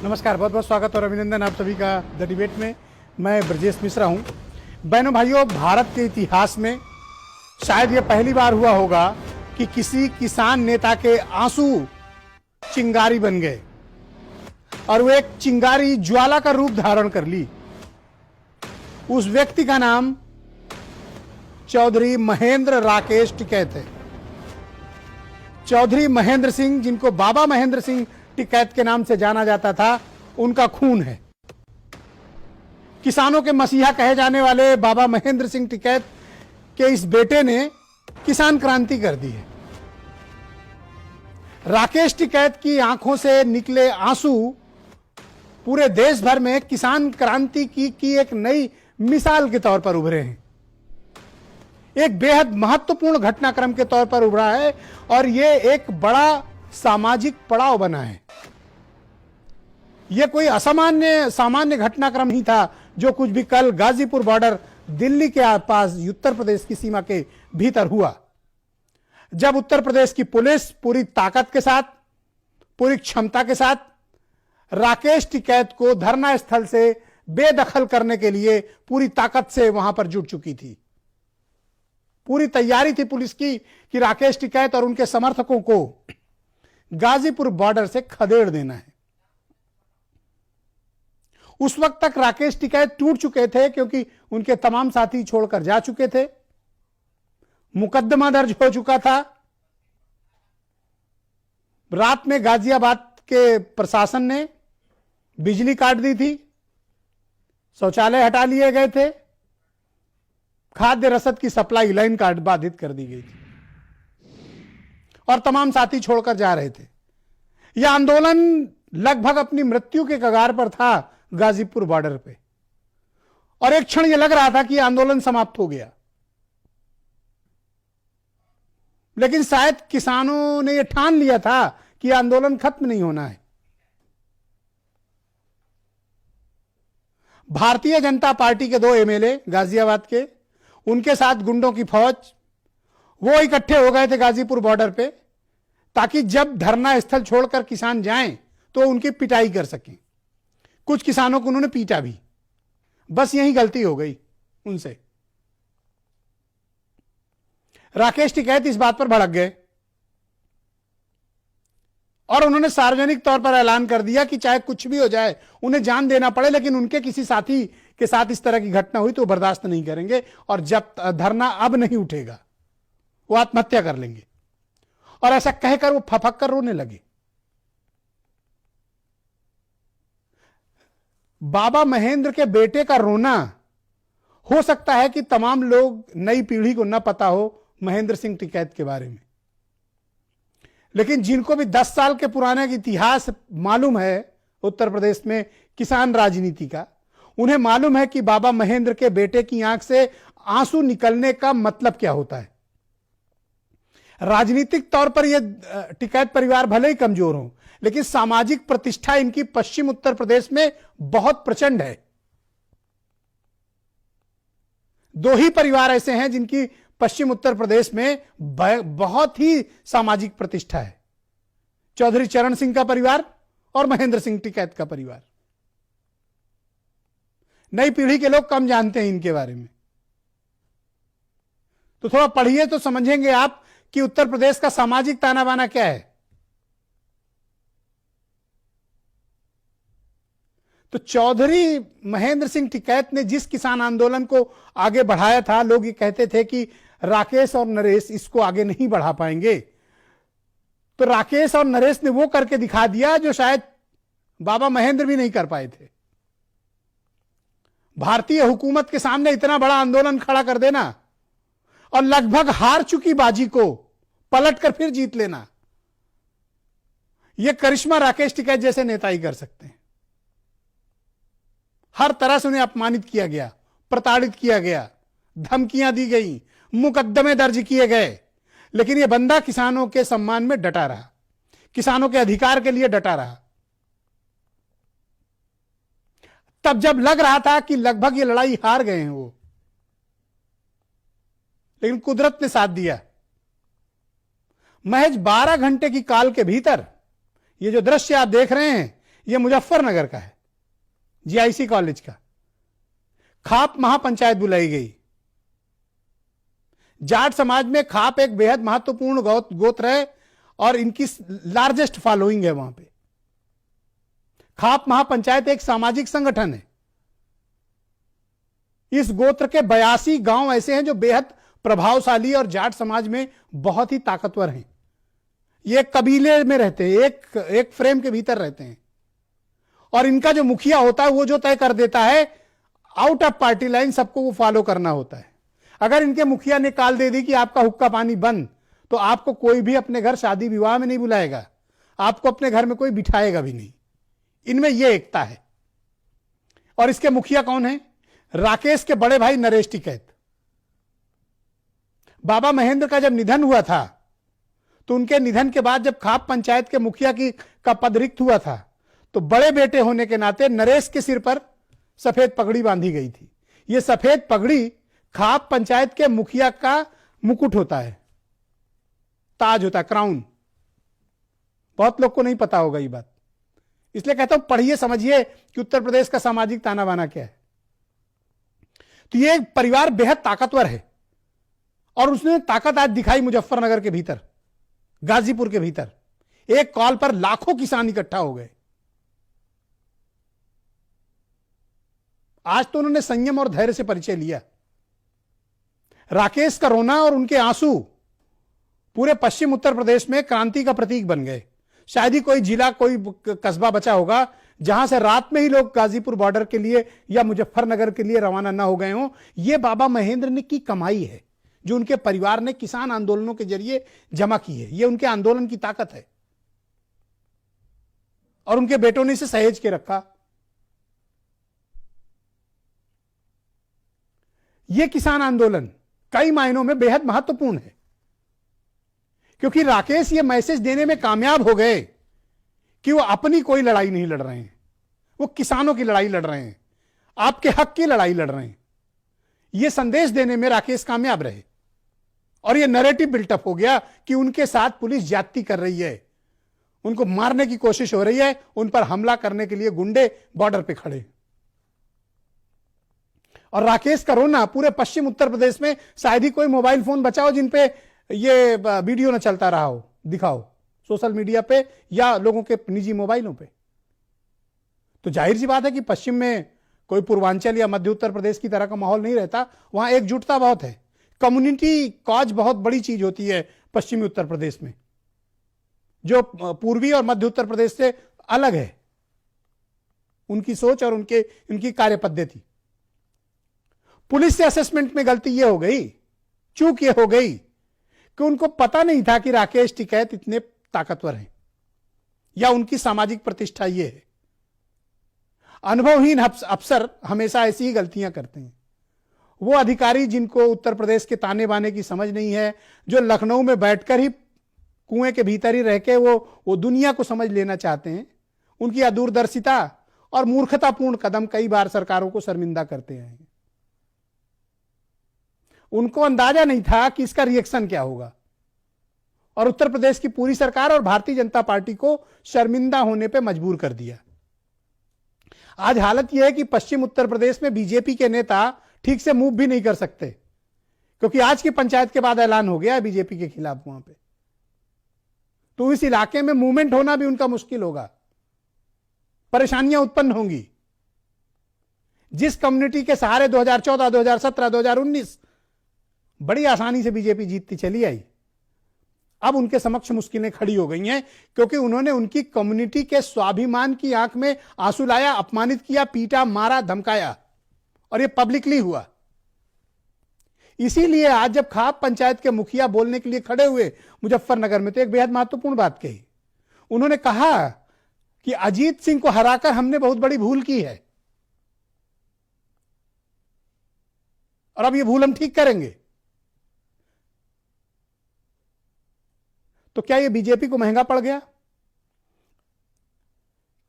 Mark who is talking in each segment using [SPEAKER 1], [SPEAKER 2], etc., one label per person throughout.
[SPEAKER 1] नमस्कार, बहुत बहुत स्वागत और अभिनंदन आप सभी का द डिबेट में। मैं ब्रजेश मिश्रा हूं। बहनों भाइयों, भारत के इतिहास में शायद यह पहली बार हुआ होगा कि किसी किसान नेता के आंसू चिंगारी बन गए और वो एक चिंगारी ज्वाला का रूप धारण कर ली। उस व्यक्ति का नाम चौधरी महेंद्र राकेश टिकैत है। चौधरी महेंद्र सिंह, जिनको बाबा महेंद्र सिंह टिकैत के नाम से जाना जाता था, उनका खून है। किसानों के मसीहा कहे जाने वाले बाबा महेंद्र सिंह टिकैत के इस बेटे ने किसान क्रांति कर दी है। राकेश टिकैत की आंखों से निकले आंसू पूरे देश भर में किसान क्रांति की एक नई मिसाल के तौर पर उभरे हैं। एक बेहद महत्वपूर्ण घटनाक्रम के तौर पर उभरा है और यह एक बड़ा सामाजिक पड़ाव बना है। यह कोई सामान्य घटनाक्रम ही था जो कुछ भी कल गाजीपुर बॉर्डर दिल्ली के आसपास उत्तर प्रदेश की सीमा के भीतर हुआ, जब उत्तर प्रदेश की पुलिस पूरी ताकत के साथ, पूरी क्षमता के साथ राकेश टिकैत को धरना स्थल से बेदखल करने के लिए पूरी ताकत से वहां पर जुट चुकी थी। पूरी तैयारी थी पुलिस की कि राकेश टिकैत और उनके समर्थकों को गाजीपुर बॉर्डर से खदेड़ देना है। उस वक्त तक राकेश टिकैत टूट चुके थे क्योंकि उनके तमाम साथी छोड़कर जा चुके थे। मुकदमा दर्ज हो चुका था। रात में गाजियाबाद के प्रशासन ने बिजली काट दी थी, शौचालय हटा लिए गए थे, खाद्य रसद की सप्लाई लाइन बाधित कर दी गई थी और तमाम साथी छोड़कर जा रहे थे। यह आंदोलन लगभग अपनी मृत्यु के कगार पर था गाजीपुर बॉर्डर पे, और एक क्षण यह लग रहा था कि आंदोलन समाप्त हो गया। लेकिन शायद किसानों ने यह ठान लिया था कि आंदोलन खत्म नहीं होना है। भारतीय जनता पार्टी के 2 एमएलए गाजियाबाद के, उनके साथ गुंडों की फौज, वो इकट्ठे हो गए थे गाजीपुर बॉर्डर पे ताकि जब धरना स्थल छोड़कर किसान जाएं तो उनकी पिटाई कर सकें। कुछ किसानों को उन्होंने पीटा भी। बस यही गलती हो गई उनसे। राकेश टिकैत इस बात पर भड़क गए और उन्होंने सार्वजनिक तौर पर ऐलान कर दिया कि चाहे कुछ भी हो जाए, उन्हें जान देना पड़े, लेकिन उनके किसी साथी के साथ इस तरह की घटना हुई तो बर्दाश्त नहीं करेंगे और जब धरना अब नहीं उठेगा वो आत्महत्या कर लेंगे। और ऐसा कहकर वो फफक कर रोने लगे। बाबा महेंद्र के बेटे का रोना, हो सकता है कि तमाम लोग, नई पीढ़ी को न पता हो महेंद्र सिंह टिकैत के बारे में, लेकिन जिनको भी 10 साल के पुराने इतिहास मालूम है उत्तर प्रदेश में किसान राजनीति का, उन्हें मालूम है कि बाबा महेंद्र के बेटे की आंख से आंसू निकलने का मतलब क्या होता है। राजनीतिक तौर पर यह टिकैत परिवार भले ही कमजोर हो, लेकिन सामाजिक प्रतिष्ठा इनकी पश्चिम उत्तर प्रदेश में बहुत प्रचंड है। 2 ही परिवार ऐसे हैं जिनकी पश्चिम उत्तर प्रदेश में बहुत ही सामाजिक प्रतिष्ठा है, चौधरी चरण सिंह का परिवार और महेंद्र सिंह टिकैत का परिवार। नई पीढ़ी के लोग कम जानते हैं इनके बारे में, तो थोड़ा पढ़िए तो समझेंगे आप कि उत्तर प्रदेश का सामाजिक ताना बाना क्या है। तो चौधरी महेंद्र सिंह टिकैत ने जिस किसान आंदोलन को आगे बढ़ाया था, लोग ये कहते थे कि राकेश और नरेश इसको आगे नहीं बढ़ा पाएंगे, तो राकेश और नरेश ने वो करके दिखा दिया जो शायद बाबा महेंद्र भी नहीं कर पाए थे। भारतीय हुकूमत के सामने इतना बड़ा आंदोलन खड़ा कर देना और लगभग हार चुकी बाजी को पलटकर फिर जीत लेना, यह करिश्मा राकेश टिकैत जैसे नेता ही कर सकते हैं। हर तरह से उन्हें अपमानित किया गया, प्रताड़ित किया गया, धमकियां दी गई, मुकदमे दर्ज किए गए, लेकिन यह बंदा किसानों के सम्मान में डटा रहा, किसानों के अधिकार के लिए डटा रहा। तब जब लग रहा था कि लगभग ये लड़ाई हार गए हैं वो, लेकिन कुदरत ने साथ दिया। महज 12 घंटे की काल के भीतर ये जो दृश्य आप देख रहे हैं, यह मुजफ्फरनगर का है, जीआईसी कॉलेज का। खाप महापंचायत बुलाई गई। जाट समाज में खाप एक बेहद महत्वपूर्ण गोत्र है और इनकी लार्जेस्ट फॉलोइंग है वहां पे। खाप महापंचायत एक सामाजिक संगठन है। इस गोत्र के 82 गांव ऐसे हैं जो बेहद प्रभावशाली और जाट समाज में बहुत ही ताकतवर हैं। ये कबीले में रहते हैं, एक फ्रेम के भीतर रहते हैं और इनका जो मुखिया होता है वो जो तय कर देता है, आउट ऑफ पार्टी लाइन सबको वो फॉलो करना होता है। अगर इनके मुखिया ने कॉल दे दी कि आपका हुक्का पानी बंद, तो आपको कोई भी अपने घर शादी विवाह में नहीं बुलाएगा, आपको अपने घर में कोई बिठाएगा भी नहीं। इनमें यह एकता है। और इसके मुखिया कौन है? राकेश के बड़े भाई नरेश टिकैत। बाबा महेंद्र का जब निधन हुआ था तो उनके निधन के बाद जब खाप पंचायत के मुखिया का पद रिक्त हुआ था तो बड़े बेटे होने के नाते नरेश के सिर पर सफेद पगड़ी बांधी गई थी। यह सफेद पगड़ी खाप पंचायत के मुखिया का मुकुट होता है, ताज होता है, क्राउन। बहुत लोग को नहीं पता होगा ये बात, इसलिए कहता हूं पढ़िए समझिए कि उत्तर प्रदेश का सामाजिक ताना बाना क्या है। तो ये परिवार बेहद ताकतवर है और उसने ताकत आज दिखाई मुजफ्फरनगर के भीतर, गाजीपुर के भीतर। एक कॉल पर लाखों किसान इकट्ठा हो गए। आज तो उन्होंने संयम और धैर्य से परिचय लिया। राकेश का रोना और उनके आंसू पूरे पश्चिम उत्तर प्रदेश में क्रांति का प्रतीक बन गए। शायद ही कोई जिला, कोई कस्बा बचा होगा जहां से रात में ही लोग गाजीपुर बॉर्डर के लिए या मुजफ्फरनगर के लिए रवाना ना हो गए हों। यह बाबा महेंद्र ने की कमाई है जो उनके परिवार ने किसान आंदोलनों के जरिए जमा की है। यह उनके आंदोलन की ताकत है और उनके बेटों ने इसे सहेज के रखा। यह किसान आंदोलन कई मायनों में बेहद महत्वपूर्ण है क्योंकि राकेश ये मैसेज देने में कामयाब हो गए कि वो अपनी कोई लड़ाई नहीं लड़ रहे हैं, वो किसानों की लड़ाई लड़ रहे हैं, आपके हक की लड़ाई लड़ रहे हैं। ये संदेश देने में राकेश कामयाब रहे और ये नैरेटिव बिल्टअप हो गया कि उनके साथ पुलिस ज्यादती कर रही है, उनको मारने की कोशिश हो रही है, उन पर हमला करने के लिए गुंडे बॉर्डर पे खड़े। और राकेश का रोना पूरे पश्चिम उत्तर प्रदेश में शायद ही कोई मोबाइल फोन बचाओ जिन पे ये वीडियो न चलता रहा हो, दिखाओ सोशल मीडिया पे या लोगों के निजी मोबाइलों पे। तो जाहिर सी बात है कि पश्चिम में कोई पूर्वांचल या मध्य उत्तर प्रदेश की तरह का माहौल नहीं रहता। वहां एकजुटता बहुत है, कम्युनिटी कॉज बहुत बड़ी चीज होती है पश्चिमी उत्तर प्रदेश में, जो पूर्वी और मध्य उत्तर प्रदेश से अलग है उनकी सोच और उनकी कार्य पद्धति। पुलिस से असेसमेंट में गलती यह हो गई, चूक यह हो गई कि उनको पता नहीं था कि राकेश टिकैत इतने ताकतवर हैं या उनकी सामाजिक प्रतिष्ठा यह है। अनुभवहीन अफसर हमेशा ऐसी ही गलतियां करते हैं। वो अधिकारी जिनको उत्तर प्रदेश के ताने बाने की समझ नहीं है, जो लखनऊ में बैठकर ही कुएं के भीतर ही रह के वो दुनिया को समझ लेना चाहते हैं, उनकी अदूरदर्शिता और मूर्खतापूर्ण कदम कई बार सरकारों को शर्मिंदा करते हैं। उनको अंदाजा नहीं था कि इसका रिएक्शन क्या होगा और उत्तर प्रदेश की पूरी सरकार और भारतीय जनता पार्टी को शर्मिंदा होने पे मजबूर कर दिया। आज हालत यह है कि पश्चिम उत्तर प्रदेश में बीजेपी के नेता ठीक से मूव भी नहीं कर सकते क्योंकि आज की पंचायत के बाद ऐलान हो गया है बीजेपी के खिलाफ वहां पे। तो इस इलाके में मूवमेंट होना भी उनका मुश्किल होगा, परेशानियां उत्पन्न होंगी। जिस कम्युनिटी के सहारे 2014, 2017, 2019 बड़ी आसानी से बीजेपी जीतती चली आई, अब उनके समक्ष मुश्किलें खड़ी हो गई हैं क्योंकि उन्होंने उनकी कम्युनिटी के स्वाभिमान की आंख में आंसू लाया, अपमानित किया, पीटा, मारा, धमकाया और यह पब्लिकली हुआ। इसीलिए आज जब खाप पंचायत के मुखिया बोलने के लिए खड़े हुए मुजफ्फरनगर में तो एक बेहद महत्वपूर्ण बात कही। उन्होंने कहा कि अजीत सिंह को हराकर हमने बहुत बड़ी भूल की है और अब यह भूल हम ठीक करेंगे। तो क्या यह बीजेपी को महंगा पड़ गया?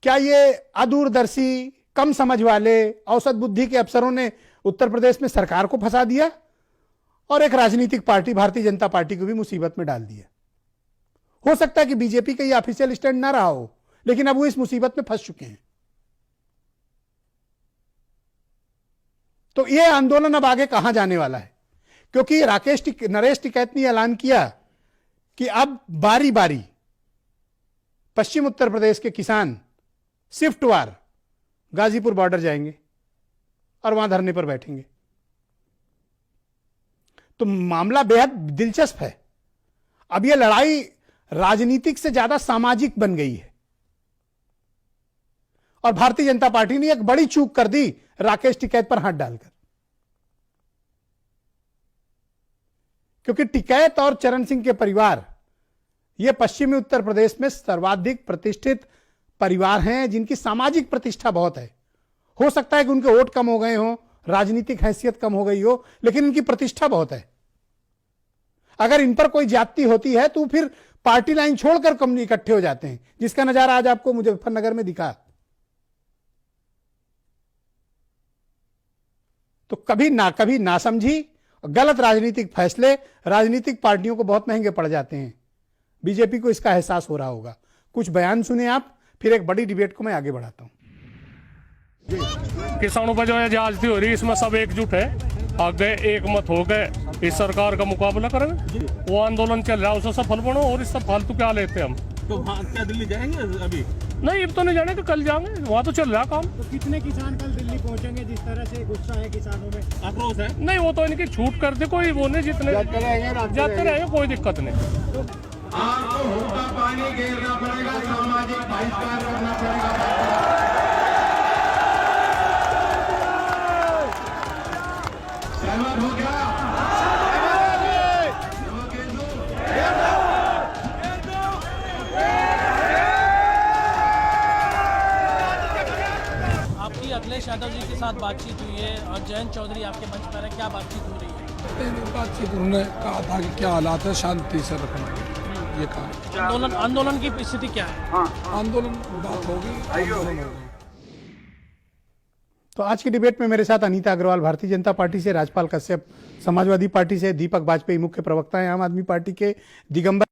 [SPEAKER 1] क्या ये अदूरदर्शी, कम समझ वाले, औसत बुद्धि के अफसरों ने उत्तर प्रदेश में सरकार को फंसा दिया और एक राजनीतिक पार्टी भारतीय जनता पार्टी को भी मुसीबत में डाल दिया? हो सकता है कि बीजेपी का ये ऑफिशियल स्टैंड ना रहा हो, लेकिन अब वो इस मुसीबत में फंस चुके हैं। तो ये आंदोलन अब आगे कहां जाने वाला है, क्योंकि नरेश टिकैत ने ऐलान किया कि अब बारी बारी पश्चिम उत्तर प्रदेश के किसान शिफ्ट वार गाजीपुर बॉर्डर जाएंगे और वहां धरने पर बैठेंगे। तो मामला बेहद दिलचस्प है। अब यह लड़ाई राजनीतिक से ज्यादा सामाजिक बन गई है और भारतीय जनता पार्टी ने एक बड़ी चूक कर दी राकेश टिकैत पर हाथ डालकर, क्योंकि टिकैत और चरण सिंह के परिवार ये पश्चिमी उत्तर प्रदेश में सर्वाधिक प्रतिष्ठित परिवार हैं, जिनकी सामाजिक प्रतिष्ठा बहुत है। हो सकता है कि उनके वोट कम हो गए हों, राजनीतिक हैसियत कम हो गई हो, लेकिन इनकी प्रतिष्ठा बहुत है। अगर इन पर कोई ज्यादती होती है तो फिर पार्टी लाइन छोड़कर कम इकट्ठे हो जाते हैं, जिसका नजारा आज आपको मुजफ्फरनगर में दिखा। तो कभी ना समझी गलत राजनीतिक फैसले राजनीतिक पार्टियों को बहुत महंगे पड़ जाते हैं। बीजेपी को इसका एहसास हो रहा होगा। कुछ बयान सुने आप, फिर एक बड़ी डिबेट को मैं आगे बढ़ाता हूं।
[SPEAKER 2] किसानों पर जो है ज्यादती हो रही है, इसमें सब एकजुट है, आगे एक मत हो गए इस सरकार का मुकाबला करेंगे। वो आंदोलन चल रहा है, उससे सफल बनो, और इससे फालतू क्या लेते हम।
[SPEAKER 3] तो वहाँ क्या दिल्ली जाएंगे अभी?
[SPEAKER 2] नहीं, अब तो नहीं जाने, कल जाएंगे, वहाँ तो चल रहा काम।
[SPEAKER 4] तो कितने किसान कल दिल्ली पहुंचेंगे? जिस तरह से गुस्सा है किसानों में,
[SPEAKER 3] आक्रोश है।
[SPEAKER 2] नहीं, वो तो इनकी छूट कर दे, कोई वो नहीं, जितने जाते रहेंगे, कोई दिक्कत नहीं।
[SPEAKER 5] आपको होता पानी घेरना पड़ेगा, सामाजिक बहिष्कार करना पड़ेगा। सहमत हो गया?
[SPEAKER 6] आपकी अखिलेश यादव जी के साथ बातचीत हुई है और जयंत चौधरी आपके मंच पर है, क्या बातचीत हो रही है?
[SPEAKER 7] बातचीत उन्होंने कहा था कि क्या हालात है, शांति से रखना, ये कहा।
[SPEAKER 6] आंदोलन की स्थिति क्या है?
[SPEAKER 7] आंदोलन बात होगी, आंदोलन होगी।
[SPEAKER 1] तो आज की डिबेट में मेरे साथ अनीता अग्रवाल भारतीय जनता पार्टी से, राजपाल कश्यप समाजवादी पार्टी से, दीपक बाजपेयी मुख्य प्रवक्ता हैं आम आदमी पार्टी के, दिगंबर